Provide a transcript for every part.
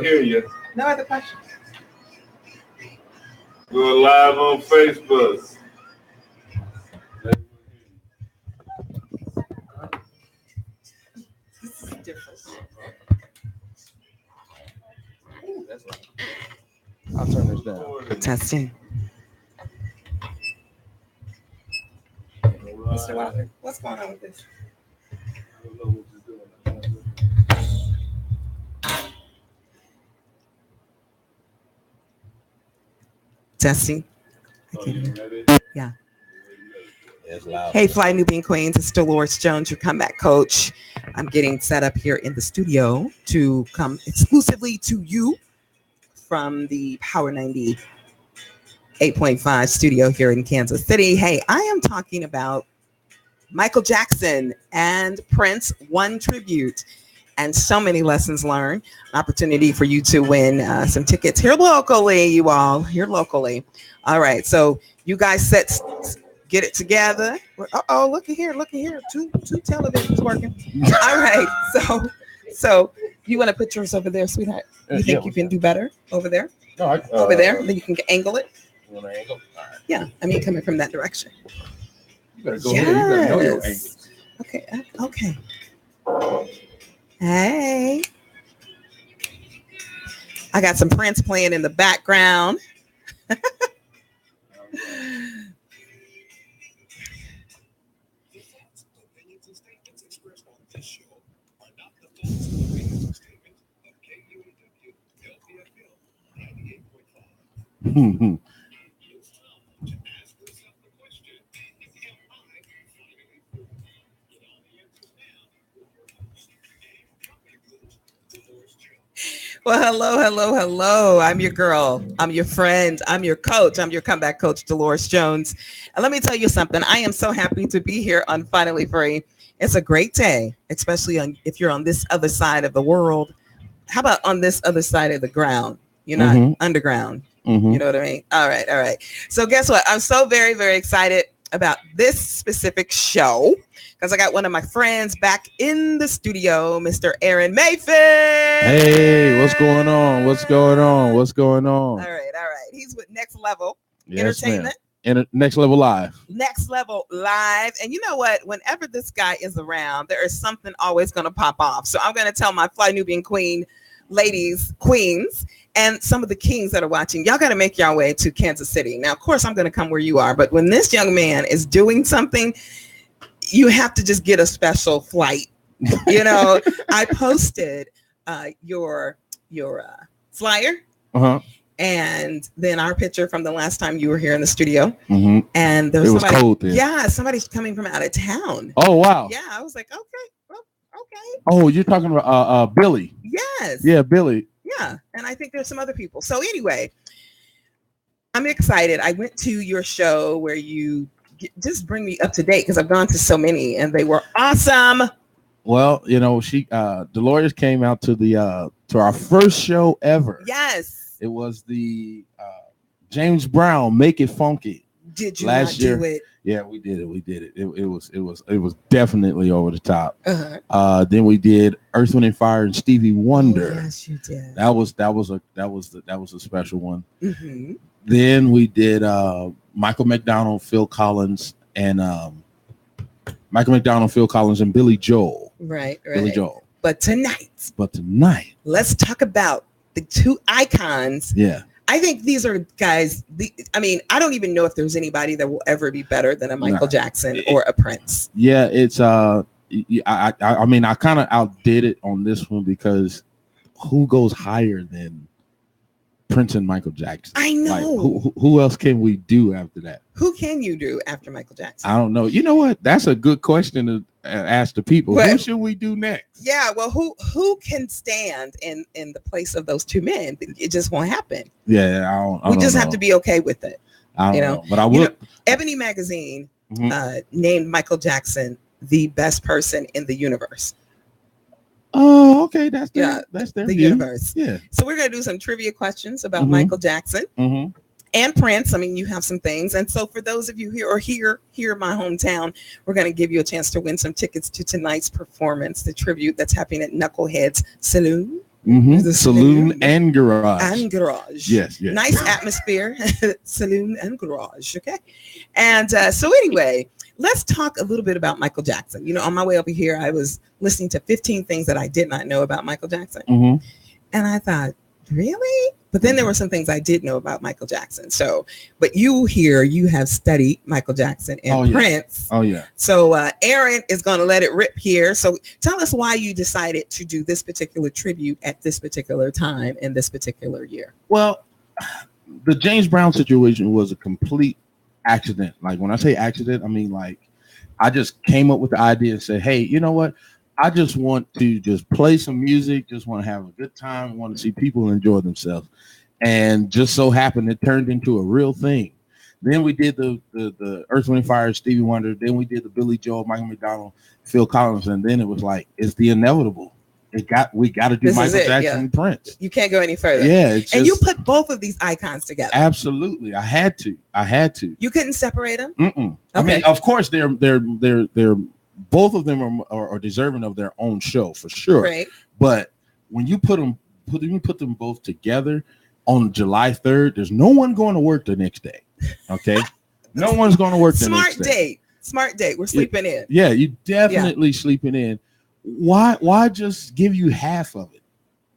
hear you. No other questions. We're live on Facebook. This is different. I'll turn this down. Testing. Mr. Wilder, what's going on with this? Testing. I can't hear. Yeah. Hey, Fly Nubian Queens. It's Dolores Jones, your comeback coach. I'm getting set up here in the studio to come exclusively to you from the Power 98.5 studio here in Kansas City. Hey, I am talking about Michael Jackson and Prince, one tribute, and so many lessons learned. An opportunity for you to win some tickets here locally, you all, here locally. All right, so you guys get it together. Oh, look at here. Two televisions working. All right, so you want to put yours over there, sweetheart? You think you can do better over there? No, over there, then you can angle it. You want to angle? All right. Yeah, I mean coming from that direction. You better go ahead. You better know your angles. Okay. Hey. I got some Prince playing in the background. Well, hello. I'm your girl. I'm your friend. I'm your coach. I'm your comeback coach, Dolores Jones. And let me tell you something. I am so happy to be here on Finally Free. It's a great day, especially if you're on this other side of the world. How about on this other side of the ground? You're not underground. Mm-hmm. You know what I mean? All right. So guess what? I'm so very, very excited about this specific show because I got one of my friends back in the studio, Mr. Aaron Mayfield. Hey, what's going on? All right. He's with Next Level Entertainment. Next Level Live. Next Level Live. And you know what? Whenever this guy is around, there is something always going to pop off. So I'm going to tell my Fly Nubian Queen ladies, queens, and some of the kings that are watching, y'all got to make your way to Kansas City. Now, of course, I'm going to come where you are, but when this young man is doing something, you have to just get a special flight. You know, I posted your flyer and then our picture from the last time you were here in the studio. Mm-hmm. And there was was cold then. Yeah, somebody's coming from out of town. Oh, wow. Yeah, I was like, okay. Oh, you're talking about Billy. Yes. Yeah, Billy. Yeah, and I think there's some other people. So anyway, I'm excited. I went to your show where you just bring me up to date because I've gone to so many and they were awesome. Well, you know, Dolores came out to to our first show ever. Yes. It was the James Brown Make It Funky. Did you last not year. Do it? Yeah, we did it. It was definitely over the top. Uh-huh. Then we did Earth, Wind and Fire and Stevie Wonder. Oh, yes, you did. That was a special one. Mm-hmm. Then we did Michael McDonald, Phil Collins, and Billy Joel. Right. Billy Joel. But tonight, let's talk about the two icons. Yeah. I think these are guys. I don't even know if there's anybody that will ever be better than a Michael Jackson or a Prince. Yeah, it's I kind of outdid it on this one because who goes higher than Prince and Michael Jackson? I know. Like, who else can we do after that? Who can you do after Michael Jackson? I don't know. You know what? That's a good question to ask the people. Who should we do next? Yeah, well, who can stand in the place of those two men? It just won't happen. Yeah, I don't just know. have to be okay with it. I don't know. But I will. Ebony Magazine named Michael Jackson the best person in the universe. Oh, okay. That's their the view. universe. Yeah. So we're going to do some trivia questions about Michael Jackson and Prince. I mean, you have some things. And so for those of you here in my hometown, we're going to give you a chance to win some tickets to tonight's performance, the tribute that's happening at Knuckleheads Saloon. Mhm. The Saloon and garage. and garage. Yes, yes. Nice atmosphere. Saloon and garage. Okay. And so anyway, let's talk a little bit about Michael Jackson. You know, on my way over here, I was listening to 15 things that I did not know about Michael Jackson. Mhm. And I thought, really? But then there were some things I did know about Michael Jackson. So, but you have studied Michael Jackson and Prince. Oh yeah. So Aaron is going to let it rip here. So tell us why you decided to do this particular tribute at this particular time in this particular year. Well, the James Brown situation was a complete accident. Like when I say accident, I mean like I just came up with the idea and said, hey, you know what? I just want to just play some music, just want to have a good time, want to see people enjoy themselves. And just so happened it turned into a real thing. Then we did the Earth, Wind & Fire, Stevie Wonder. Then we did the Billy Joel, Michael McDonald, Phil Collins. And then it was like, it's the inevitable. We got to do Michael Jackson and Prince. You can't go any further. Yeah. And you put both of these icons together. Absolutely. I had to. You couldn't separate them? Mm-mm. Okay. I mean, of course, they're both of them are deserving of their own show for sure. Right. But when you put them both together on July 3rd, there's no one going to work the next day. Okay. No one's going to work the next day. Smart date. We're sleeping in. Yeah, you definitely sleeping in. Why just give you half of it?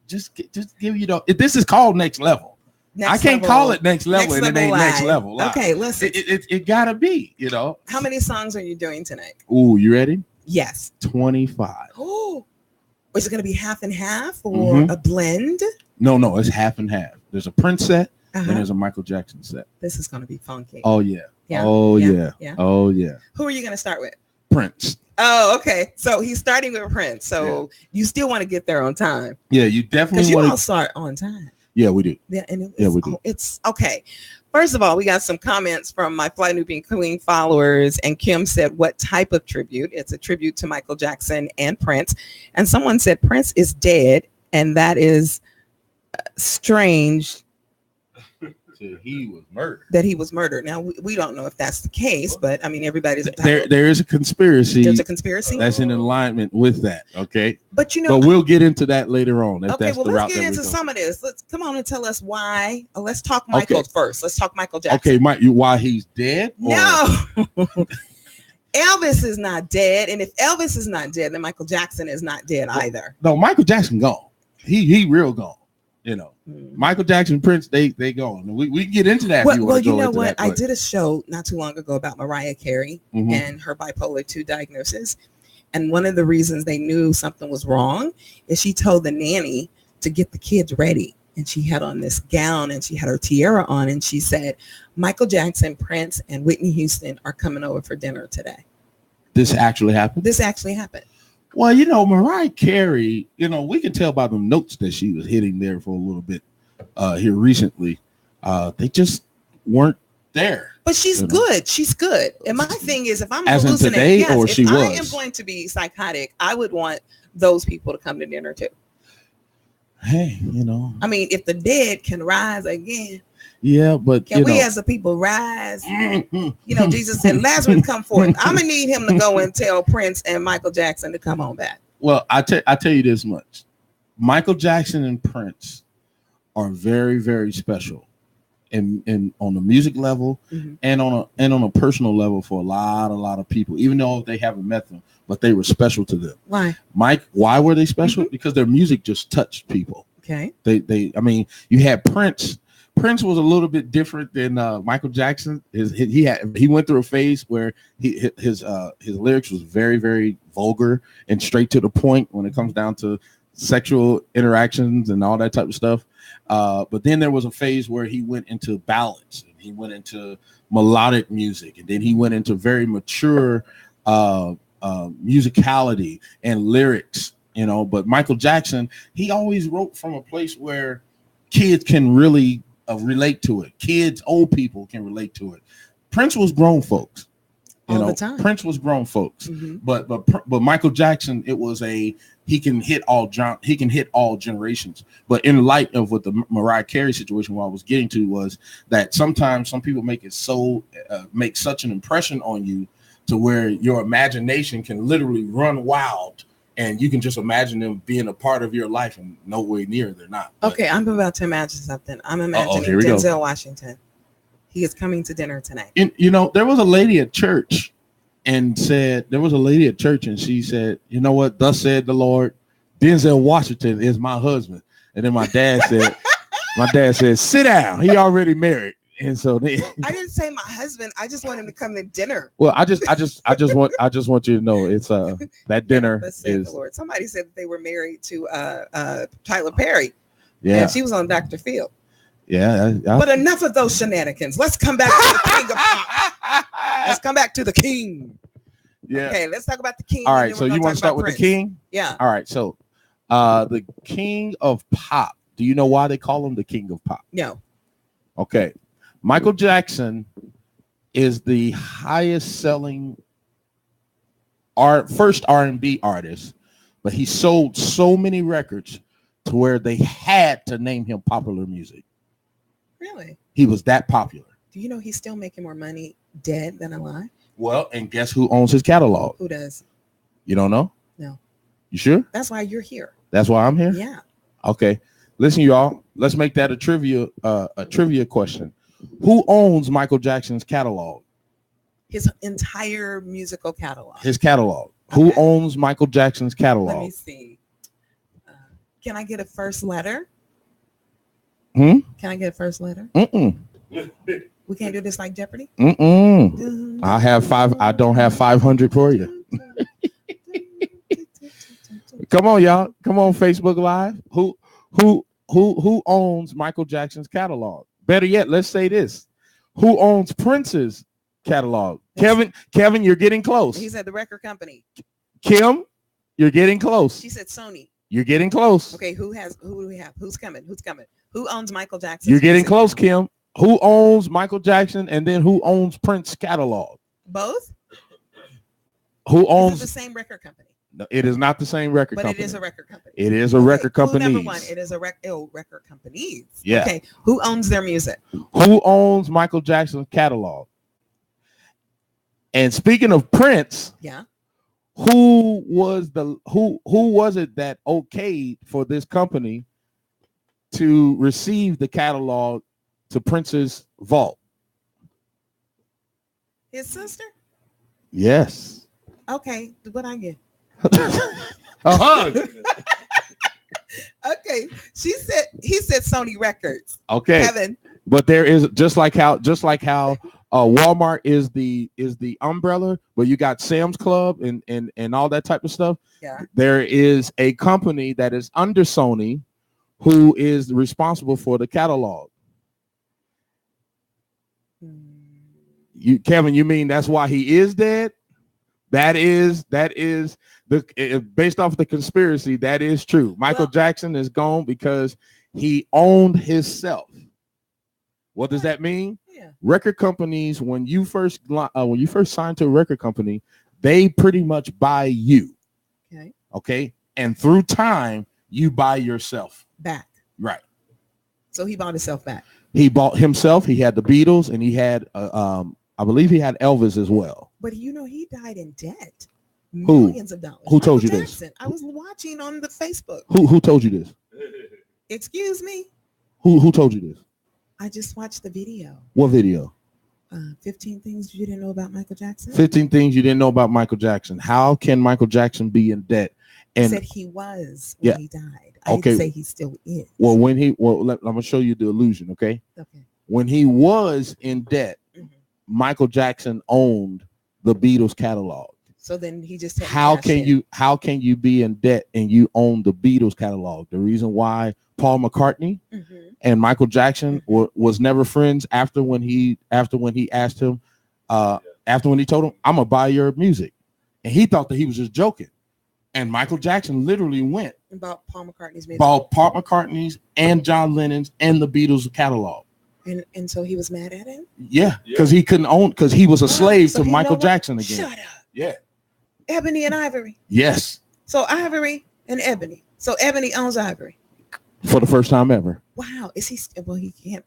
Just give you this is called next level. I can't call it next level and it ain't next level. Live. Okay, listen. It gotta be, you know. How many songs are you doing tonight? Ooh, you ready? Yes. 25. Oh, is it gonna be half and half or a blend? No, it's half and half. There's a Prince set and there's a Michael Jackson set. This is gonna be funky. Oh yeah. Yeah. Oh yeah. Oh yeah. Who are you gonna start with? Prince. Oh, okay. So he's starting with Prince. So you still want to get there on time. Yeah, you definitely because you all start on time. Yeah, we do. Yeah, and we do. It's okay. First of all, we got some comments from my Fly Nubian Queen followers, and Kim said, "What type of tribute?" It's a tribute to Michael Jackson and Prince. And someone said Prince is dead, and that is strange. He was murdered. That he was murdered. Now we don't know if that's the case, but I mean everybody's there is a conspiracy. There's a conspiracy that's in alignment with that. Okay, but you know, but we'll get into that later on. If okay, that's well the let's route get into some of this. Let's come on and tell us why. Let's talk Michael first. Let's talk Michael Jackson. Okay, Mike, why he's dead? Or? No. Elvis is not dead, and if Elvis is not dead, then Michael Jackson is not dead either. No, Michael Jackson gone. He real gone. You know, Michael Jackson, Prince, they gone. We can get into that. Well, you know what? I did a show not too long ago about Mariah Carey and her bipolar 2 diagnosis. And one of the reasons they knew something was wrong is she told the nanny to get the kids ready. And she had on this gown and she had her tiara on. And she said, Michael Jackson, Prince, and Whitney Houston are coming over for dinner today. This actually happened? This actually happened. Well, you know, Mariah Carey, you know, we can tell by the notes that she was hitting there for a little bit here recently. They just weren't there. But she's good. She's good. And my thing is, if I'm as in today, or she was. I am going to be psychotic, I would want those people to come to dinner too. Hey, you know. I mean, if the dead can rise again. Yeah, but can we as a people rise? You know, Jesus said, Lazarus, come forth. I'm gonna need him to go and tell Prince and Michael Jackson to come on back. Well, I tell you this much: Michael Jackson and Prince are very, very special, and on the music level, and on a personal level for a lot of people. Even though they haven't met them, but they were special to them. Why? Why were they special? Because their music just touched people. Okay. I mean, you had Prince. Prince was a little bit different than Michael Jackson. He went through a phase where his lyrics was very, very vulgar and straight to the point when it comes down to sexual interactions and all that type of stuff. But then there was a phase where he went into ballads and he went into melodic music, and then he went into very mature musicality and lyrics. You know, but Michael Jackson, he always wrote from a place where kids can really relate to it. Kids, old people can relate to it. Prince was grown folks. All the time. Prince was grown folks. But Michael Jackson, it was he can hit all generations. But in light of what the Mariah Carey situation, what I was getting to was that sometimes some people make such an impression on you to where your imagination can literally run wild and you can just imagine them being a part of your life, and nowhere near they're not. But, Okay, I'm about to imagine something. I'm imagining here we go. Denzel Washington. He is coming to dinner tonight. you know, there was a lady at church and she said, you know what? Thus said the Lord, Denzel Washington is my husband. And then my dad said, sit down. He already married. And so they, I didn't say my husband. I just want him to come to dinner. well, I just want you to know it's that dinner Thus said is the Lord. Somebody said that they were married to Tyler Perry. yeah. And she was on Dr. Phil. Yeah. But enough of those shenanigans. Let's come back to the king of pop. Let's come back to the king. Yeah. Okay, let's talk about the king. All and right. then So we're you gonna want to talk start about with the Prince. king? Yeah. All right. So the king of pop. Do you know why they call him the king of pop? No. Okay. Michael Jackson is the highest selling first R&B artist, but he sold so many records to where they had to name him popular music. Really? He was that popular. Do you know he's still making more money dead than alive? Well, and guess who owns his catalog? Who does? You don't know? No. You sure? That's why you're here. That's why I'm here? Yeah. Okay. Listen, y'all, let's make that a trivia question. Who owns Michael Jackson's catalog? His entire musical catalog. His catalog. Who Okay. owns Michael Jackson's Let catalog? me see. Can I get a first letter? Hmm? Can I get a first letter? Mm-mm. We can't do this like Jeopardy? Mm-mm. I have five. I don't have 500 for you. Come on, y'all. Come on, Facebook Live. Who owns Michael Jackson's catalog? Better yet, let's say this. Who owns Prince's catalog? Kevin, you're getting close. He said the record company. Kim, you're getting close. She said Sony. You're getting close. Okay, who do we have? Who's coming? Who owns Michael Jackson? You're getting close, Kim. Who owns Michael Jackson, and then who owns Prince catalog? Both? Who Is it owns? the same record company? No, it is not the same record But company. it is a record company. It is a record Clue company. number one, it is a record companies. Yeah. Okay, who owns their music? Who owns Michael Jackson's catalog? And speaking of Prince, Yeah. who was it that okayed for this company to receive the catalog to Prince's vault? His sister? Yes. Okay, what I get? A hug. Okay, he said Sony Records. Okay. Kevin. But there is just like how Walmart is the umbrella, but you got Sam's Club and all that type of stuff. Yeah. There is a company that is under Sony who is responsible for the catalog. Kevin, you mean that's why he is dead? That is based off the conspiracy. That is true. Michael Jackson is gone because he owned himself. What does that mean? Yeah. Record companies, when you first sign to a record company, they pretty much buy you. Okay. Okay. And through time, you buy yourself Back. Right. So he bought himself back. He bought himself. He had the Beatles, and he had I believe he had Elvis as well. But he died in debt. Who? Millions of dollars. Who told Michael you this? Jackson. I was watching on the Facebook. Who told you this? Excuse me. Who told you this? I just watched the video. What video? 15 things you didn't know about Michael Jackson. 15 things you didn't know about Michael Jackson. How can Michael Jackson be in debt? He And said he was when he died. I Okay. didn't say he still is. well, I'm gonna show you the illusion. Okay. Okay. When he was in debt, Mhm. Michael Jackson owned the Beatles catalog. So then he just had to How cash can in. you be in debt and you own the Beatles catalog? The reason why Paul McCartney Mhm. and Michael Jackson was never friends after when he asked him after when he told him, I'm gonna buy your music, and he thought that he was just joking, and Michael Jackson literally went About Paul McCartney's music. bought Paul McCartney's and John Lennon's and the Beatles catalog. And so he was mad at him. Yeah, because he couldn't own, because he was a slave So to he Michael know what? Jackson again. Shut up. Yeah. Ebony and Ivory. Yes. So Ivory and Ebony. So Ebony owns Ivory. For the first time ever. Wow. Is he still? Well, he can't.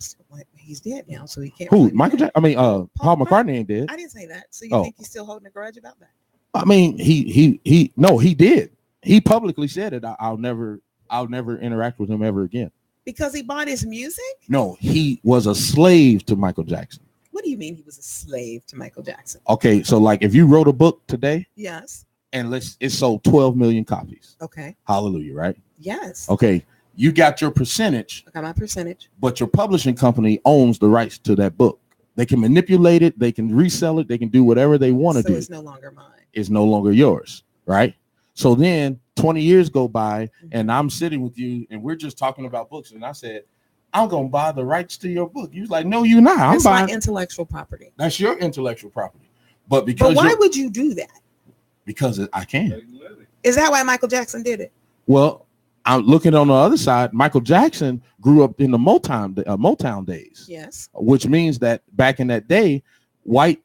He's dead now, so he can't. Who? really Michael be mad. Jackson? I mean, Paul McCartney ain't dead. I didn't say that. So you Oh. think he's still holding a grudge about that? I mean, he did. He publicly said it. I'll never interact with him ever again. Because he bought his music? No, he was a slave to Michael Jackson. What do you mean he was a slave to Michael Jackson? Okay, so like if you wrote a book today, Yes. and it sold 12 million copies. Okay. Hallelujah, right? Yes. Okay, you got your percentage. I got my percentage. But your publishing company owns the rights to that book. They can manipulate it, they can resell it, they can do whatever they want to do. So it's no longer mine. It's no longer yours, right? So then 20 years go by and I'm sitting with you and we're just talking about books. And I said, I'm going to buy the rights to your book. You was like, no, you're not. That's my intellectual property. That's your intellectual property. But why would you do that? Because I can. Is that why Michael Jackson did it? Well, I'm looking on the other side. Michael Jackson grew up in the Motown days. Yes. Which means that back in that day, white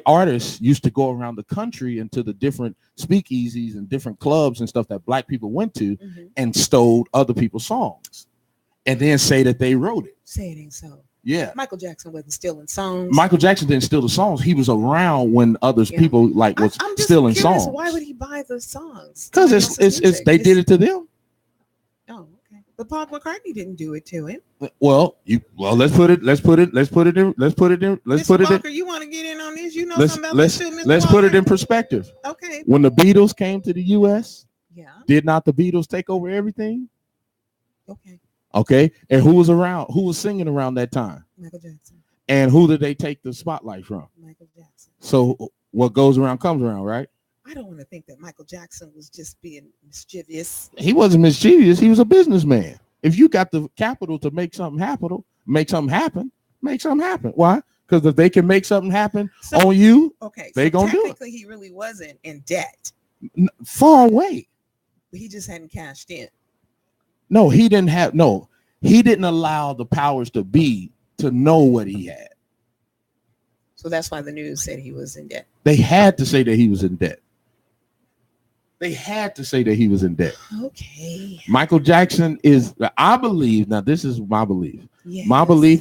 artists used to go around the country into the different speakeasies and different clubs and stuff that black people went to and stole other people's songs and then say that they wrote it. Say it ain't so. Yeah. Michael Jackson wasn't stealing songs. Michael Jackson didn't steal the songs. He was around when people like was I'm just stealing curious, songs. why would he buy the songs? Because it's they did it to them. Oh, okay. But Paul McCartney didn't do it to him. Well, let's put it in. Mr. Walker, you want to get in on this? You know something about this too, Mr. Let's Walker? put it in perspective. Okay. When the Beatles came to the U.S., yeah, did not the Beatles take over everything? Okay. Okay. And who was around? Who was singing around that time? Michael Jackson. And who did they take the spotlight from? Michael Jackson. So what goes around comes around, right? I don't want to think that Michael Jackson was just being mischievous. He wasn't mischievous. He was a businessman. If you got the capital to make something happen. Make something happen. Why? Because if they can make something happen on you, okay, they gonna do it. Technically, he really wasn't in debt. Far away. But he just hadn't cashed in. No, he didn't have. No, he didn't allow the powers to be to know what he had. So that's why the news said he was in debt. They had to say that he was in debt. Okay. Michael Jackson is, I believe, now this is my belief. Yes.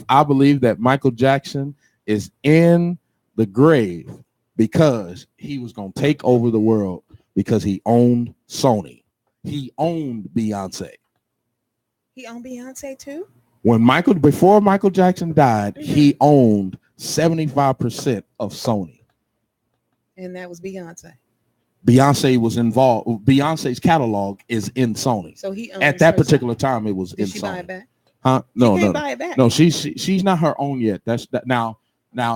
I believe that Michael Jackson is in the grave because he was going to take over the world because he owned Sony. He owned Beyonce. He owned Beyonce too? Before Michael Jackson died, he owned 75% of Sony. And that was Beyonce. Beyonce was involved. Beyonce's catalog is in Sony. So he at that particular time it was in Sony. Did she buy it back? Huh? No. Buy it back. No, she's not her own yet. That's that now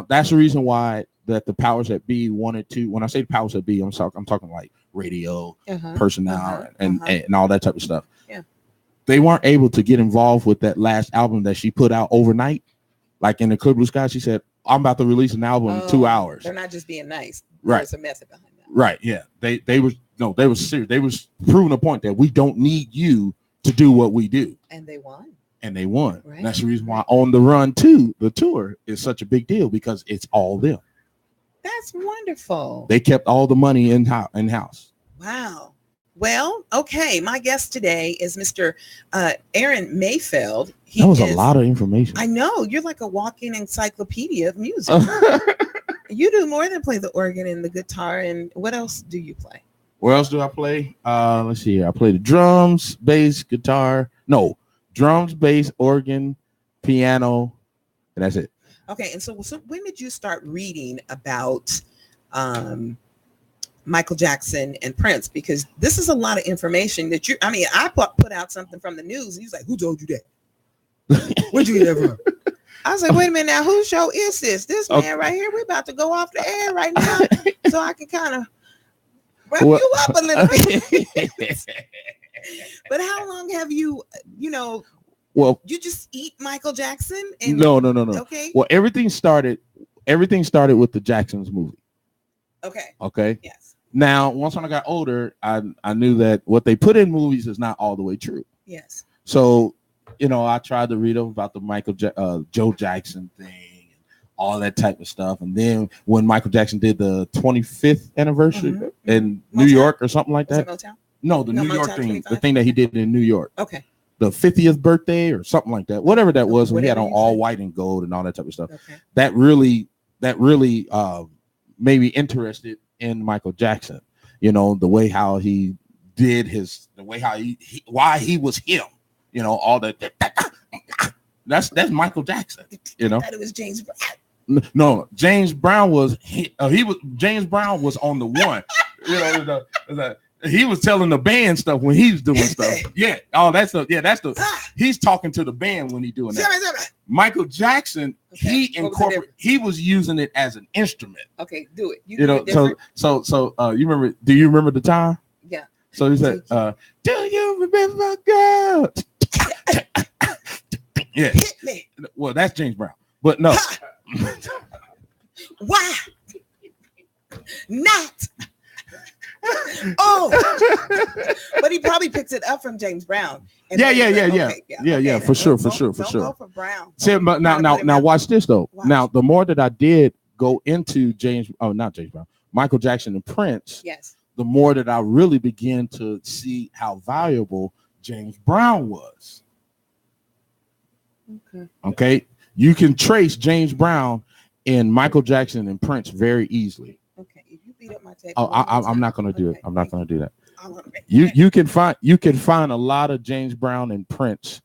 that's the reason why that the powers that be wanted to. When I say the powers that be, I'm talking like radio, personnel, and all that type of stuff. Yeah. They weren't able to get involved with that last album that she put out overnight. Like in the Clear Blue Sky, she said, "I'm about to release an album in 2 hours." They're not just being nice. Right. There's a method behind that. Right. Yeah. They were serious. They was proving a point that we don't need you to do what we do. And they won. Right. And that's the reason why On the Run 2, the tour, is such a big deal because it's all them. That's wonderful. They kept all the money in-house. Wow. Well, okay. My guest today is Mr. Aaron Mayfeld. That was a lot of information. I know. You're like a walking encyclopedia of music. You do more than play the organ and the guitar. And what else do you play? What else do I play? Let's see here. I play the drums, bass, guitar. No, drums, bass, organ, piano, and that's it. Okay. And so when did you start reading about Michael Jackson and Prince? Because this is a lot of information that I put out something from the news and he's like, who told you that? Where'd you get that from? I was like, wait a minute now, whose show is this? This man right here, we're about to go off the air right now. So I can kind of wrap you up a little bit. But how long have you just eat Michael Jackson? And, no. Okay. Well, everything started with the Jacksons movie. Okay. Yes. Now, once when I got older, I knew that what they put in movies is not all the way true. Yes. So, I tried to read up about the Joe Jackson thing and all that type of stuff. And then when Michael Jackson did the 25th anniversary in New York or something like that. Motown? No, the New York Motown thing, 25? the thing that he did in New York. Okay. The 50th birthday or something like that. Whatever that was, when he had on all said. white and gold and all that type of stuff. Okay. That really made me interested in Michael Jackson. You know, the way how he did the way how why he was him. You know, all that. That's Michael Jackson. You know, I thought it was James Brown. No, James Brown was James Brown was on the one. You know, he was telling the band stuff when he was doing stuff. Yeah. Oh, that's he's talking to the band when he doing that. Michael Jackson, he was using it as an instrument. Okay, do it. You know, so you remember? Do you remember the time? Yeah. So he said, "Do you remember, girl?" Yeah. Hit me. Well, that's James Brown, but no. Why not? Oh, but he probably picked it up from James Brown. Yeah, for sure. Go for Brown. See, but now, watch this though. Watch. Now, the more that I did go into not James Brown, Michael Jackson and Prince. Yes. The more that I really began to see how valuable James Brown was. Okay. You can trace James Brown and Michael Jackson and Prince very easily. Okay, if you beat up my tape. I'm not going to do it. I'm not going to do that. You can find a lot of James Brown and Prince.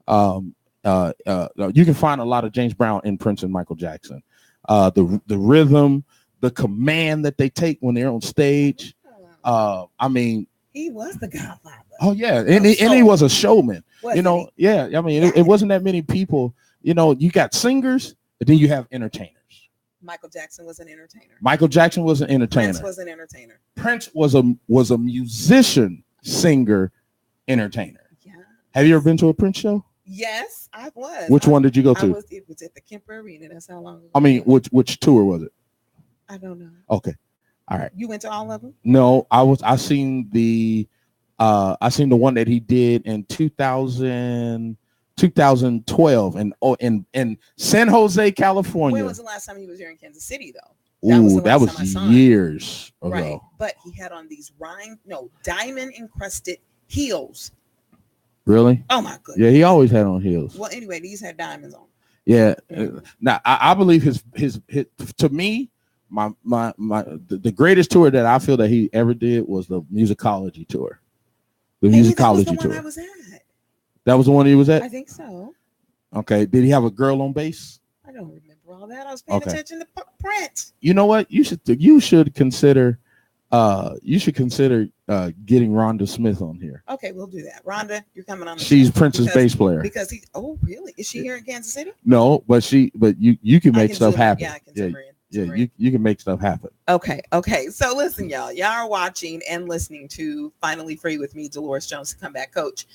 You can find a lot of James Brown and Prince and Michael Jackson. The rhythm, the command that they take when they're on stage. I mean, he was the Godfather. Oh yeah, and he was a showman. You know, yeah. I mean, it wasn't that many people. You know, you got singers, but then you have entertainers. Michael Jackson was an entertainer. Prince was an entertainer. Prince was a musician, singer, entertainer. Yeah. Have you ever been to a Prince show? Yes, I was. Which one did you go to? It was at the Kemper Arena. That's how long ago. I mean, which tour was it? I don't know. Okay. All right. You went to all of them? No, I seen the one that he did in 2012 in San Jose, California. When was the last time he was here in Kansas City, though? That was years ago. Right, but he had on these diamond encrusted heels. Really? Oh my goodness. Yeah, he always had on heels. Well, anyway, these had diamonds on. Yeah. Now I believe his to me, the greatest tour that I feel that he ever did was the Musicology tour. The Musicology tour. I was at. That was the one he was at? I think so. Okay. Did he have a girl on bass? I don't remember all that. I was paying attention to Prince. You know what? You should consider getting Rhonda Smith on here. Okay, we'll do that. Rhonda, you're coming on. She's Prince's bass player. Because really? Is she here in Kansas City? No, but you can make stuff happen. Yeah, I can zoom her in. Yeah, you can make stuff happen. Okay. So listen, y'all are watching and listening to Finally Free with me, Dolores Jones, the comeback coach.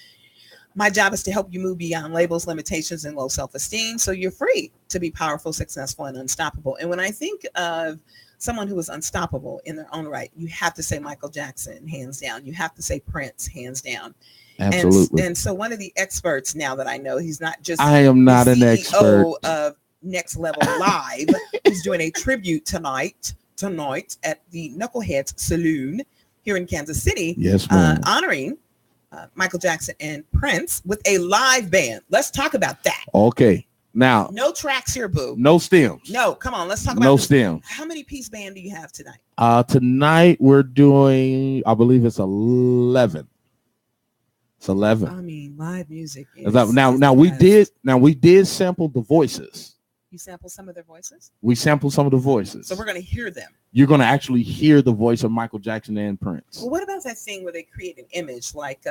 My job is to help you move beyond labels, limitations, and low self-esteem so you're free to be powerful, successful, and unstoppable. And when I think of someone who is unstoppable in their own right, you have to say Michael Jackson, hands down. You have to say Prince, hands down. Absolutely. And so one of the experts now that I know, he's not just I am not an CEO expert of Next Level Live, who's doing a tribute tonight at the Knuckleheads Saloon here in Kansas City. Yes, ma'am. Honoring Michael Jackson and Prince with a live band. Let's talk about that. Okay. Now, no tracks here, boo. No stems. No, come on. Let's talk about no stems. How many piece band do you have tonight? Tonight we're doing, I believe it's 11. It's 11. I mean, live music. Now we did sample the voices. You sample some of their voices? We sampled some of the voices. So we're going to hear them. You're going to actually hear the voice of Michael Jackson and Prince. Well, what about that thing where they create an image like,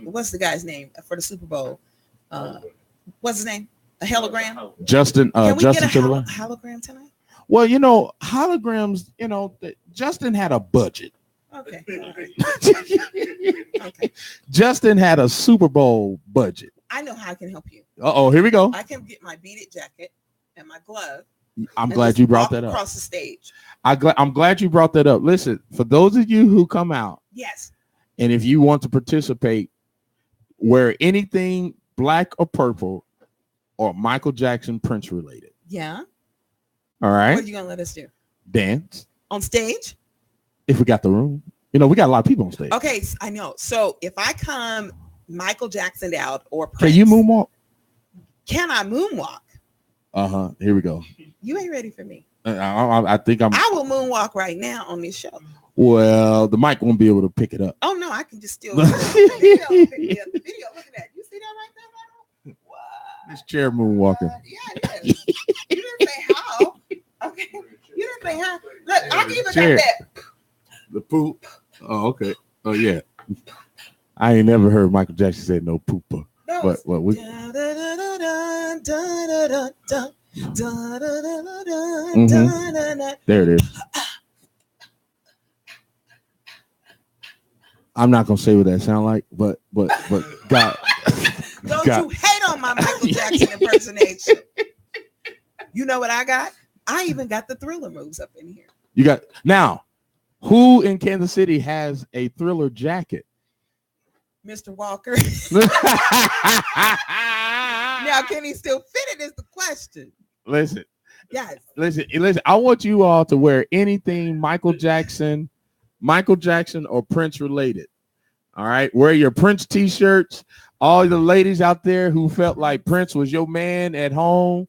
what's the guy's name for the Super Bowl? What's his name? A hologram? Justin Timberlake. Hologram tonight? Well, holograms, Justin had a budget. Okay. Okay. Justin had a Super Bowl budget. I know how I can help you. Here we go. I can get my beaded jacket and my glove. I'm glad you brought that up. Across the stage. I'm glad you brought that up. Listen, for those of you who come out, yes, and if you want to participate, wear anything black or purple or Michael Jackson Prince related. Yeah. All right. What are you gonna let us do? Dance on stage? If we got the room. We got a lot of people on stage. Okay, I know. So if I come Michael Jackson out or Prince, can you moonwalk? Can I moonwalk? Here we go. You ain't ready for me. I think I'm. I will moonwalk right now on this show. Well, the mic won't be able to pick it up. Oh no, I can just still video. Pick me up. The video. Look at that. You see that right there? What? This chair moonwalking. Yeah, it is. You didn't say how. Okay. You didn't say how. Look, I even Chair. got that. The poop. Oh, okay. Oh yeah. I ain't never heard Michael Jackson say no pooper. But we. There it is. I'm not gonna say what that sound like, but God. Don't God. you hate on my Michael Jackson impersonation? You know what I got? I even got the Thriller moves up in here. You got now. Who in Kansas City has a Thriller jacket? Mr. Walker. Now, can he still fit it is the question. Listen. Yes. Listen. I want you all to wear anything Michael Jackson or Prince related. All right. Wear your Prince t-shirts. All the ladies out there who felt like Prince was your man at home,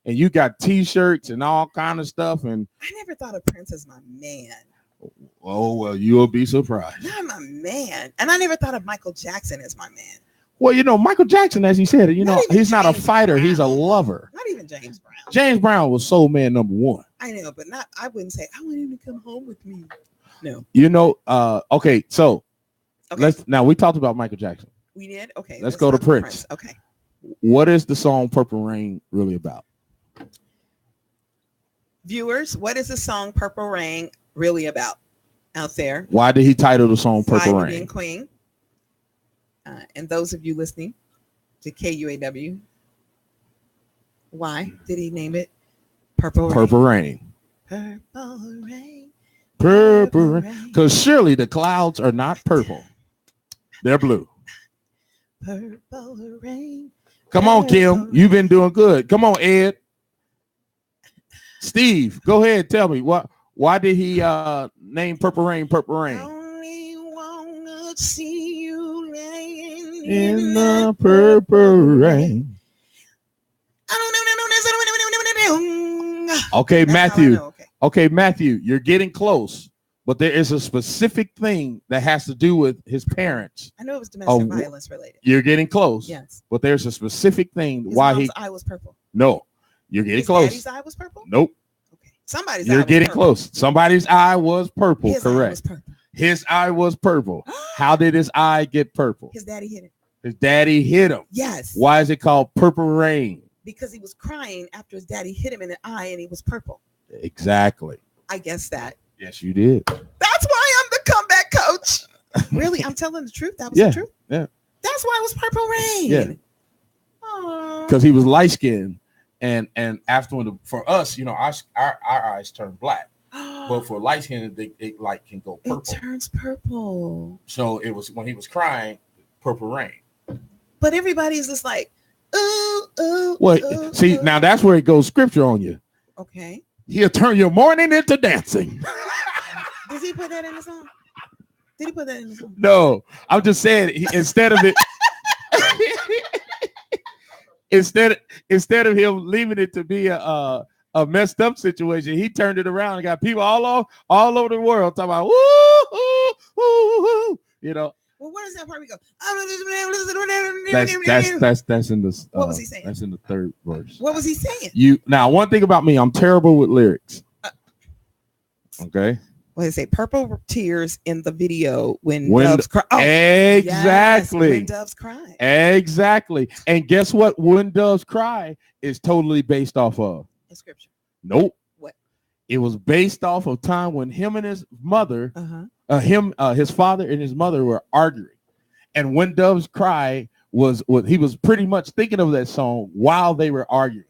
and you got t-shirts and all kind of stuff. And I never thought of Prince as my man. Oh, well, you'll be surprised. Not my man. And I never thought of Michael Jackson as my man. Well, Michael Jackson, as he said, he's not a James fighter. Brown. He's a lover. Not even James Brown. James Brown was soul man number one. I know, but I wouldn't say, I want him to come home with me. No. Okay, so Okay. we talked about Michael Jackson. We did? Okay. Let's go to talk Prince. Okay. What is the song Purple Rain really about? Viewers, what is the song Purple Rain really about out there? Why did he title the song Purple Fly Rain? Nubian Queen. And those of you listening to KUAW, why did he name it Purple Rain? Purple Rain. Purple Rain. Purple Rain. Because surely the clouds are not purple. They're blue. Purple Rain. Come on, Kim. You've been doing good. Come on, Ed. Steve, go ahead. Tell me why did he name Purple Rain Purple Rain? Only wanna see you laying In the purple rain. Okay, That's Matthew. how I know, okay. Okay, Matthew, you're getting close, but there is a specific thing that has to do with his parents. I know it was domestic violence related. You're getting close. Yes. But there's a specific thing His why mom's eye was purple. No, you're getting His close. daddy's eye was purple? Nope. Okay. Somebody's You're eye was getting purple. close. Somebody's eye was purple. His eye correct. was purple. His eye was purple. How did his eye get purple? His daddy hit him. His daddy hit him. Yes. Why is it called Purple Rain? Because he was crying after his daddy hit him in the eye and he was purple. Exactly. I guess that. Yes, you did. That's why I'm the comeback coach. Really? I'm telling the truth. That was the truth. Yeah. That's why it was Purple Rain. Yeah. Aww. Because he was light skinned, and after for us, our eyes turn black, but for light skinned, it like can go purple. It turns purple. So it was when he was crying, Purple Rain. But everybody's just like, ooh, ooh. Well, ooh, see, ooh. now that's where it goes scripture on you. Okay. He'll turn your mourning into dancing. Does he put that in the song? Did he put that in the song? No, I'm just saying instead of it, instead of him leaving it to be a messed up situation, he turned it around and got people all over the world talking about woo, woo, woo, woo. Well, where does that part we go? That's in the. What was he saying? That's in the third verse. What was he saying? Now, one thing about me, I'm terrible with lyrics. Okay. Well, they say purple tears in the video when When- doves cry. Oh, Exactly. yes, when doves cry. Exactly. And guess what? When Doves Cry is totally based off of. In scripture. Nope. What? It was based off of time when him and his mother, Uh-huh. his father and his mother were arguing. And When Doves Cry was what he was pretty much thinking of that song while they were arguing.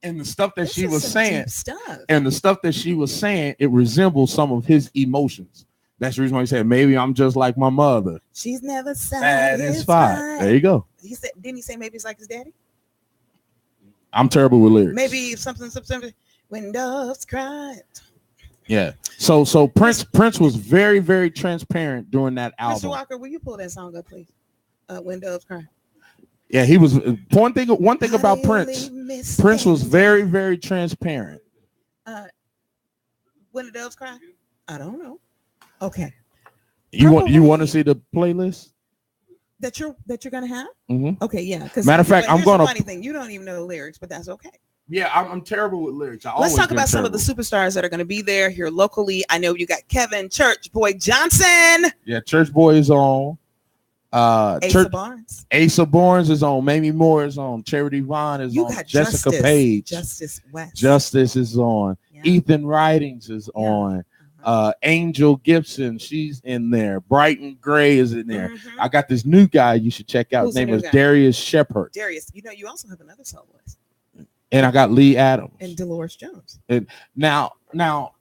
And the stuff that This she is was some saying, deep stuff. and the stuff that she was saying, it resembles some of his emotions. That's the reason why he said, maybe I'm just like my mother. She's never Satisfied. satisfied. There you go. Didn't he say maybe it's like his daddy? I'm terrible with lyrics. Maybe something. When doves cry. Yeah. So Prince was very, very transparent during that Mr. album. Walker, will you pull that song up, please? When doves cry. Yeah, he was one thing about Prince. Really miss Prince was things. very, very transparent. When the Doves Cry? I don't know. Okay. You want Purple to Rain. see the playlist? That you're gonna have? Mm-hmm. Okay, yeah. Because Matter of fact, I'm gonna. Funny thing, you don't even know the lyrics, but that's okay. Yeah, I'm terrible with lyrics. Let's talk about some of the superstars that are going to be there here locally. I know you got Kevin Church Boy Johnson. Yeah, Church Boy is on. Asa Barnes. Asa Barnes is on. Mamie Moore is on. Charity Vaughn is You on. got Jessica Justice, Page. Justice West. Justice is on. Yeah. Ethan Writings is Yeah. on. Angel Gibson, she's in there. Brighton Gray is in there. Mhm. I got this new guy you should check out. Who's His name the new is guy? Darius Shepard. Darius, you know, you also have another soloist. And I got Lee Adams. And Dolores Jones. Now,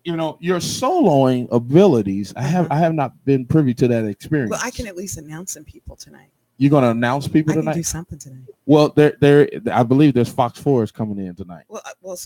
you know, your soloing abilities, I have not been privy to that experience. Well, I can at least announce some people tonight. You're gonna announce people I can tonight? do something tonight. Well, I believe there's Fox 4 is coming in tonight. Well,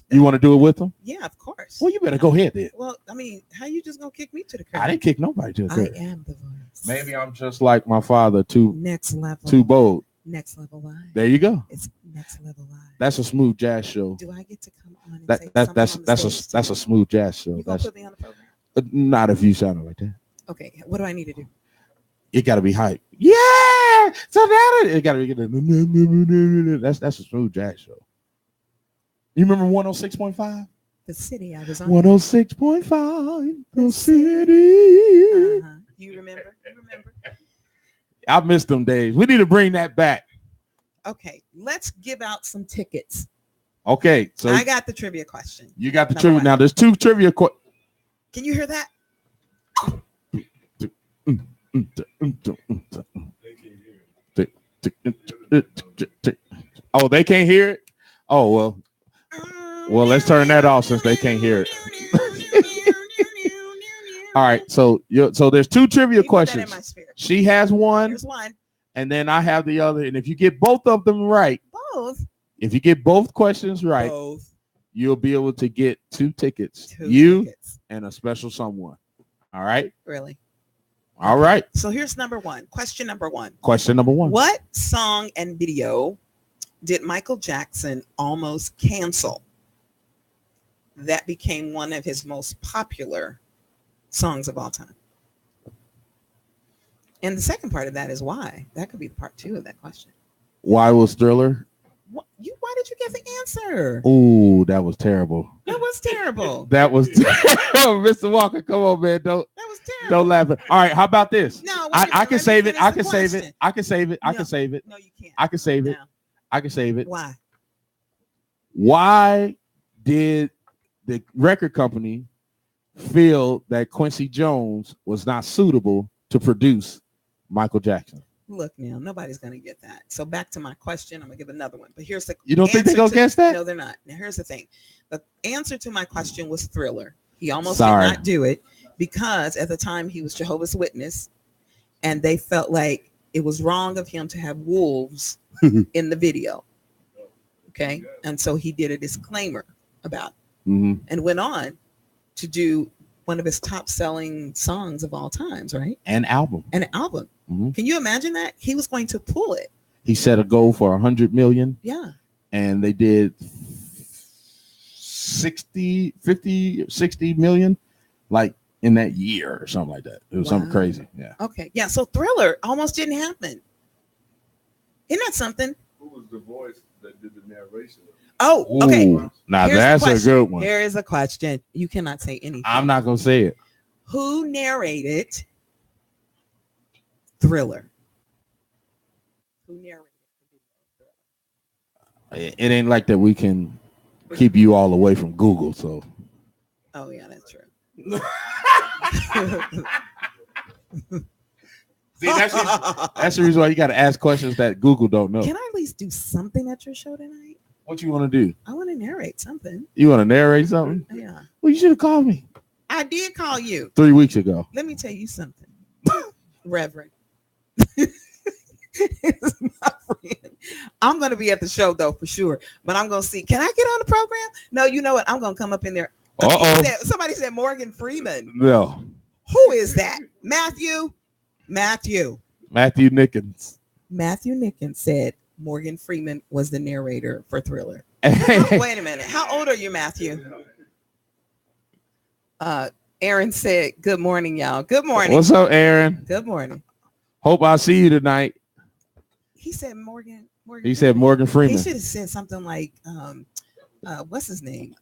You want to do it with them? yeah, of course. Well, you better go ahead then. Well, I mean, how you just gonna kick me to the curb? I didn't kick nobody to the I curb. am the voice. Maybe I'm just like my father, too Next level. bold. Next level live. There you go. It's next level live. That's a smooth jazz show. Do I get to come on and say That's something on the stage that's a smooth jazz show. You gonna That's put me on the program? not if you sound like that. Okay. What do I need to do? It got to be hype. Yeah. So now it got to be that's a smooth jazz show. You remember 106.5? The city I was on. 106.5, the city. You remember? You remember? I missed them days. We need to bring that back. Okay. Let's give out some tickets. Okay. So I got the trivia question. you got the Number trivia. one. Now there's two trivia questions. Can you hear that? Oh, they can't hear it? Oh, well, let's turn that off since they can't hear it. All right, so there's two trivia You put that in questions. my spirit. She has one, Here's one. and then I have the other. And if you get both of them right, Both. if you get both questions right, Both. you'll be able to get two tickets. Two you tickets. and a special someone. All right? Really? All right. So here's number one. Question number one. Question number one. What song and video did Michael Jackson almost cancel that became one of his most popular songs of all time? And the second part of that is why. That could be part two of that question. Why was Thriller? Why did you get the answer? Ooh, that was terrible. That was terrible. That was Mr. Walker. Come on, man. That was terrible. Don't laugh. All right, how about this? No, I can save it. I can finish save the it. I can save it. I No. can save it. No, you can't. I can save it. No. I can save it. Why? Why did the record company feel that Quincy Jones was not suitable to produce Michael Jackson? Look now, nobody's going to get that. So back to my question. I'm going to give another one. But here's the You don't think they're answer going to guess that? No, they're not. Now, here's the thing. The answer to my question was Thriller. He almost Sorry. did not do it because at the time he was Jehovah's Witness, and they felt like it was wrong of him to have wolves in the video. Okay? And so he did a disclaimer about it Mm-hmm. and went on to do one of his top-selling songs of all times, right? An album. An album. Mhm. Can you imagine that? He was going to pull it. He set a goal for 100 million, Yeah. and they did 60 million, like in that year or something like that. It was something Wow. crazy. Yeah. Okay. Yeah. So Thriller almost didn't happen. Isn't that something? Who was the voice that did the narration? Oh, okay. Ooh, now Here's the that's a question. good one. Here is a question. You cannot say anything. I'm not gonna say it. Who narrated Thriller? Who narrated? It ain't like that. We can keep you all away from Google. So Oh yeah, that's true. see, that's the reason why you got to ask questions that Google don't know. Can I at least do something at your show tonight? What you want to do? I want to narrate something. You want to narrate something? Yeah. Well, you should have called me I did call you. 3 weeks ago. Let me tell you something, Reverend. It's my friend. I'm going to be at the show though for sure, but I'm going to see. Can I get on the program? No, you know what? I'm going to come up in there. Uh-oh. Somebody said Morgan Freeman. No, Who is that? Matthew Nickens. Matthew Nickens said Morgan Freeman was the narrator for Thriller. Hey, Wait a minute. How old are you, Matthew? Aaron said, "Good morning, y'all. Good morning. What's up, Aaron? Good morning." Hope I see you tonight. He said Morgan. He said Morgan He Freeman. should have said something like, what's his name?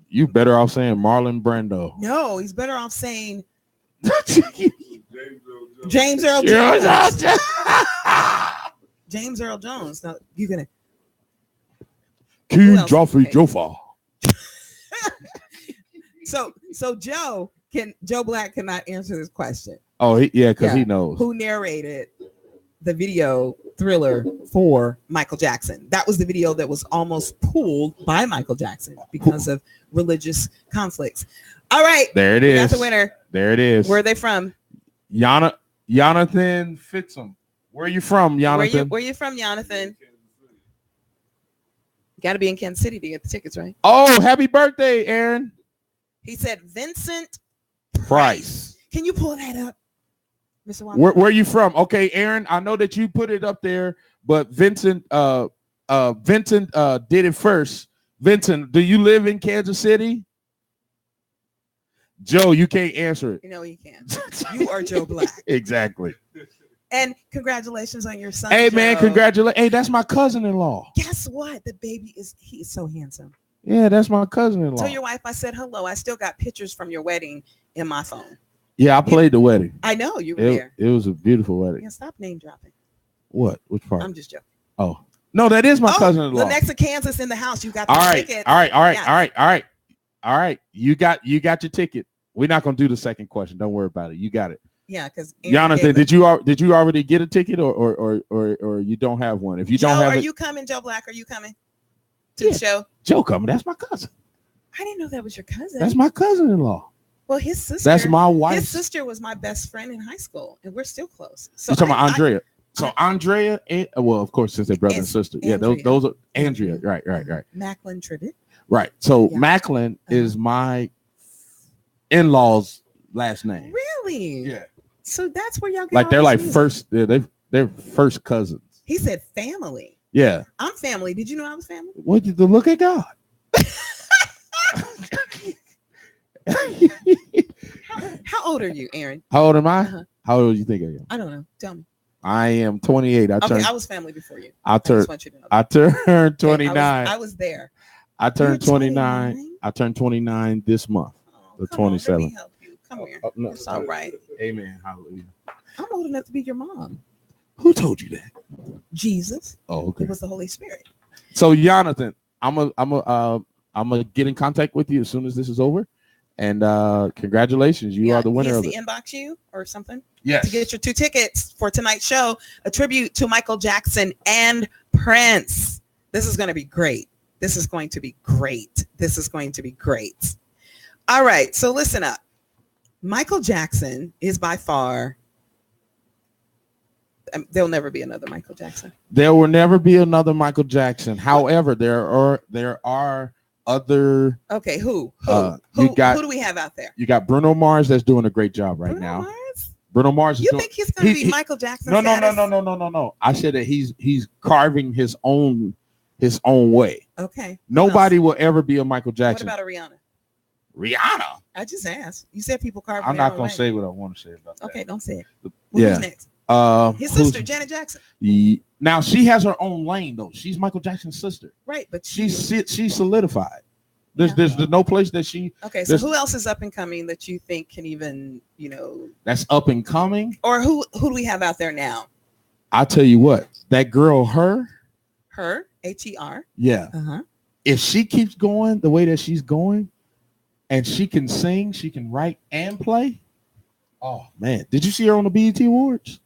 You better off saying Marlon Brando. No, he's better off saying James Earl Jones. James Earl Jones. James Earl Jones. Now you're gonna King else? Joffrey Okay. Joffa. so Joe Black cannot answer this question. Oh, because Yeah. he knows. Who narrated the video Thriller for Michael Jackson? That was the video that was almost pulled by Michael Jackson because of religious conflicts. All right, There it we is. got the winner. There it is. Where are they from? Jonathan Fitzum. Where are you from, Jonathan? Where you from, Jonathan? Got to be in Kansas City to get the tickets, right? Oh, happy birthday, Aaron. He said Vincent Price. Can you pull that up, Mr. Walker? Where are you from? Okay, Aaron, I know that you put it up there, but Vincent did it first. Vincent, do you live in Kansas City? Joe, you can't answer it. You know you can. You are Joe Black. Exactly. And congratulations on your son. Hey, Joe. man, congratulations. Hey, that's my cousin-in-law. Guess what? The baby he is so handsome. Yeah, that's my cousin-in-law. Tell your wife I said hello. I still got pictures from your wedding in my phone. Yeah, I played the wedding. I know you were It, there. it was a beautiful wedding. Yeah, stop name dropping. What? Which part? I'm just joking. Oh, no, that is my cousin-in-law. Lenexa, Kansas in the house. You got the All right, ticket. all right. Yes. All right. You got your ticket. We're not gonna do the second question. Don't worry about it. You got it. Yeah, because Jonathan, did you already get a ticket or you don't have one? If you Joe, don't have are it, you coming, Joe Black? Are you coming to the show? Joe coming. That's my cousin. I didn't know that was your cousin. That's my cousin-in-law. Well, his sister. That's my wife. His sister was my best friend in high school, and we're still close. So You're talking about Andrea. So Andrea, and, well, of course, since they're brother and sister. Yeah, those are Andrea. Right. Macklin Tribbett. Right. So Yeah. Macklin is my in-laws' last name. Really? Yeah. So that's where y'all get Like all they're this like music. first. They're first cousins. He said family. Yeah. I'm family. Did you know I was family? What did the look at God? How old are you, Aaron? How old am I? Uh-huh. How old do you think I am? I don't know. Tell me. I am 28. Okay, I was family before you. I I just turned want you to know. I turned Okay, 29. I was there. I turned You were 29. 29? I turned 29 this month. Oh, The come on, let 27th. me help you. Come here. Oh, no. It's all right. Amen. Hallelujah. I'm old enough to be your mom. Who told you that? Jesus. Oh, okay. It was the Holy Spirit. So Jonathan, I'm gonna get in contact with you as soon as this is over. And congratulations, you are the winner of He it. has to inbox you or something Yes. to get your 2 tickets for tonight's show, a tribute to Michael Jackson and Prince. This is going to be great. This is going to be great. This is going to be great. All right, so listen up. Michael Jackson is by far. There'll never be another Michael Jackson. There will never be another Michael Jackson. However, there are other. Okay, who you got- who do we have out there? You got Bruno Mars that's doing a great job right Bruno now. Mars? Bruno Mars is You doing. think he's going to he- be Michael Jackson? No. I said that he's carving his own way. Okay. Nobody will ever be a Michael What Jackson. about a Rihanna? Rihanna. I just asked. You said people carve. I'm their not own gonna way. say what I want to say about that. Okay, don't say it. Yeah. Who's next? His Who's- sister, Janet Jackson. Now she has her own lane though. She's Michael Jackson's sister. Right, but She's solidified. There's Yeah. no place that she okay. So there's- who else is up and coming that you think can even, that's up and coming. or who do we have out there now? I'll tell you what, that girl, her, Her, Her. yeah. Uh-huh. If she keeps going the way that she's going, and she can sing, she can write and play. Oh man, did you see her on the BET Awards?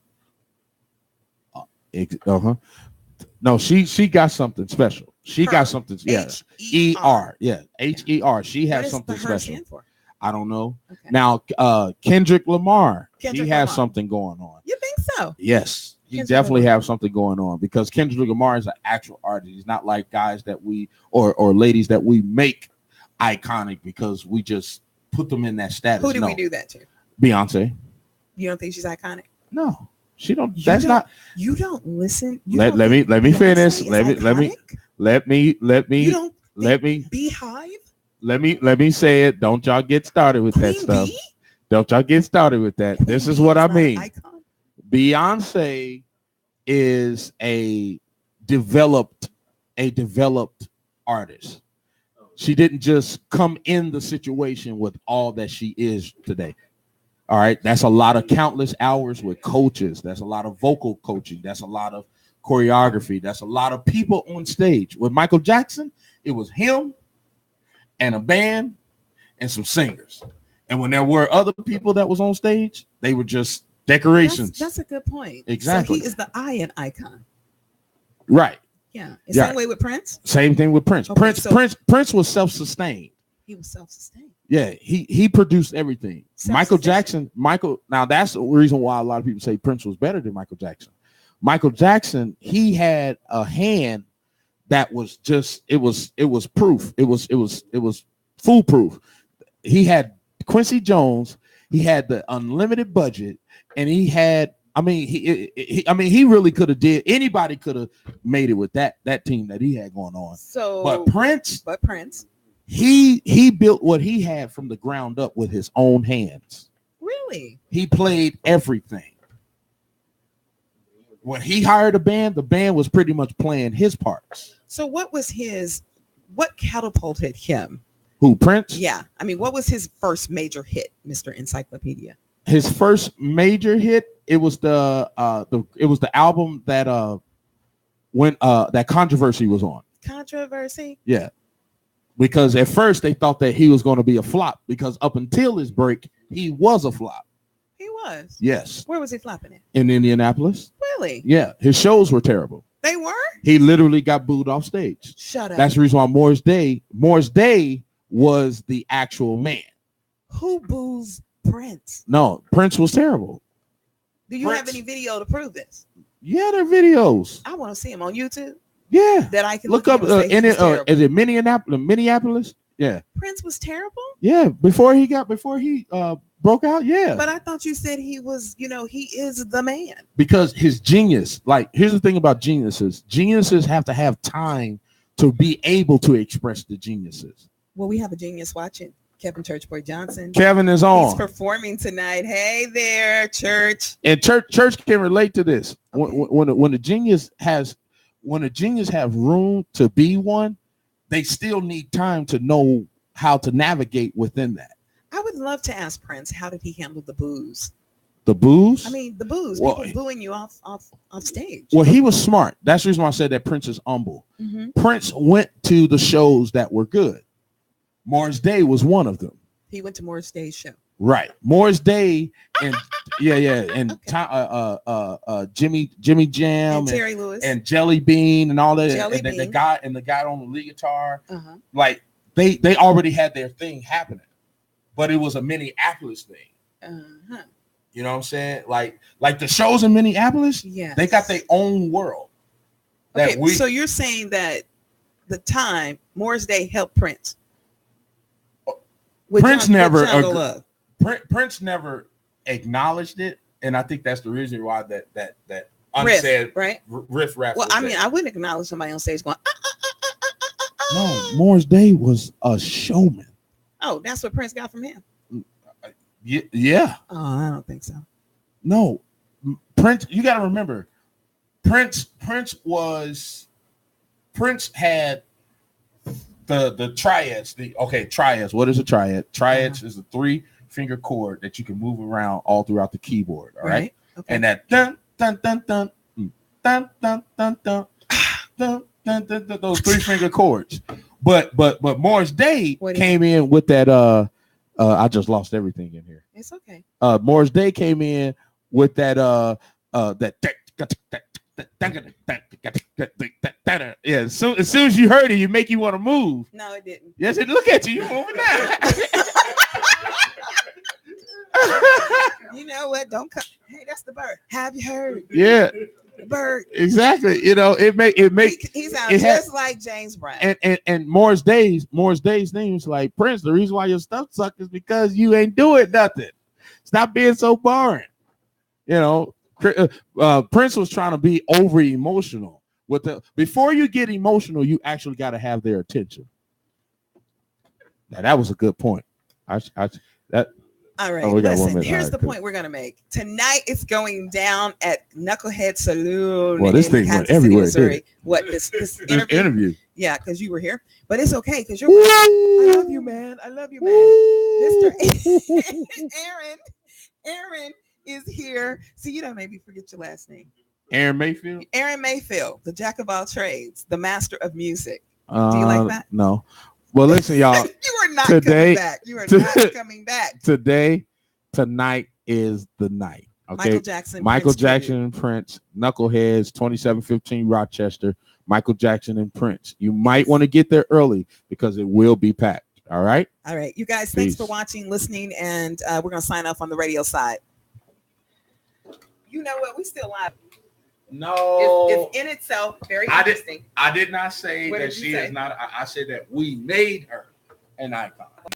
No, she got something special. She Her. got something. Yeah, H-E-R. Yeah, HER. She What has does something the her special. stand for? I don't know. Okay. Now, Kendrick Lamar, Kendrick he has Lamar. something going on. You think so? Yes, he Kendrick definitely Lamar. have something going on because Kendrick Lamar is an actual artist. He's not like guys that we or ladies that we make iconic because we just put them in that status. Who do No. we do that to? Beyonce. You don't think she's iconic? No, she don't. You That's don't- not. You don't listen. You Let don't me think finish. Beyonce is Let me iconic? let You me don't let me Beehive? let me say it. Don't y'all get started with that Queen stuff. bee? Don't y'all get started with that. This Queen is bee what I not an mean. icon? Beyonce is a developed artist. She didn't just come in the situation with all that she is today. All right. That's a lot of countless hours with coaches. That's a lot of vocal coaching. That's a lot of choreography. That's a lot of people on stage. With Michael Jackson, it was him and a band and some singers. And when there were other people that was on stage, they were just decorations. That's a good point. Exactly. So he is the Iron icon. Right. Yeah. Yeah. Same way with Prince. Same thing with Prince. Okay, Prince was self-sustained. He was self-sustained. Yeah, he produced everything. Michael Jackson, now that's the reason why a lot of people say Prince was better than Michael Jackson. Michael Jackson, he had a hand that was just it was proof. It was foolproof. He had Quincy Jones, he had the unlimited budget, and he had he really could have did, anybody could have made it with that team that he had going on. So But Prince, he built what he had from the ground up with his own hands. Really? He played everything. When he hired a band, the band was pretty much playing his parts. So what catapulted him? Who, Prince? Yeah. I mean, what was his first major hit, Mr. Encyclopedia? His first major hit, it was the album that when that Controversy was on. Controversy? Yeah. Because at first they thought that he was going to be a flop, because up until his break, he was a flop. He was? Yes. Where was he flopping at? In Indianapolis. Really? Yeah. His shows were terrible. They were? He literally got booed off stage. Shut up. That's the reason why Morris Day was the actual man. Who boos Prince? No, Prince was terrible. Do you have any video to prove this? Yeah, there are videos. I want to see him on YouTube. Yeah. That I can look up is it Minneapolis? Yeah. Prince was terrible? Yeah, before he broke out, yeah. But I thought you said he was, he is the man. Because his genius, like, here's the thing about geniuses. Geniuses have to have time to be able to express the geniuses. Well, we have a genius watching, Kevin Churchboy Johnson. Kevin is on. He's performing tonight. Hey there, Church. And Church can relate to this. Okay. When a genius has room to be one, they still need time to know how to navigate within that. I would love to ask Prince, how did he handle the boos? The boos? I mean, the boos. Well, people booing you off stage. Well, he was smart. That's the reason why I said that Prince is humble. Mm-hmm. Prince went to the shows that were good. Morris Day was one of them. He went to Morris Day's show. Right. Morris Day and and okay. Jimmy Jam and Terry Lewis and Jelly Bean and all that. The guy on the lead guitar. Uh-huh. Like they already had their thing happening, but it was a Minneapolis thing. Uh-huh. You know what I'm saying? Like the shows in Minneapolis, yeah, they got their own world. Okay, so you're saying that the time Morris Day helped Prince. Prince never acknowledged it, and I think that's the reason why that unsaid riff rap. Well, I mean, I wouldn't acknowledge somebody on stage going. No, Morris Day was a showman. Oh, that's what Prince got from him. Yeah. Oh, I don't think so. No, Prince. You got to remember, Prince had the triads. Triads. What is a triad? Triads is a 3-finger chord that you can move around all throughout the keyboard. All right. Okay. And that dun dun dun dun dun dun dun dun dun dun dun, those 3-finger chords. But Morris Day came in with that. I just lost everything in here. It's okay. Morris Day came in with that. Yeah, as soon as you heard it, make you want to move. No, it didn't. Yes, it look at you. You moving now. You know what? Don't come. Hey, that's the bird. Have you heard? Yeah, the bird. Exactly. You know, he sounds just like James Brown. And Morris Day's thing was like, Prince, the reason why your stuff sucks is because you ain't doing nothing. Stop being so boring. You know. Prince was trying to be over emotional before you get emotional, you actually got to have their attention. Now that was a good point. That All right. Oh, we got 1 Listen, minute. here's All right, the cool. point we're gonna make. Tonight it's going down at Knucklehead Saloon. Well, this in thing went Kansas City, everywhere, Missouri. didn't What this this interview? interview. Yeah, because you were here. But it's okay because you're I love you, man. I love you, man. Mr. Aaron is here. See, you don't make me forget your last name. Aaron Mayfield. Aaron Mayfield, the jack of all trades, the master of music. Do you like that? No. Well, listen, y'all. You are not Today- coming back. You are not coming back. Tonight is the night. Okay. Prince Michael tribute. Jackson and Prince, Knuckleheads, 2715 Rochester, Michael Jackson and Prince. You might want to get there early because it will be packed. All right. All right, you guys, thanks for Peace. watching, listening, and we're going to sign off on the radio side. You know what? We still live. No, It's in itself very I did- interesting. I did not say What that did you she say? is not. I said that we made her an icon.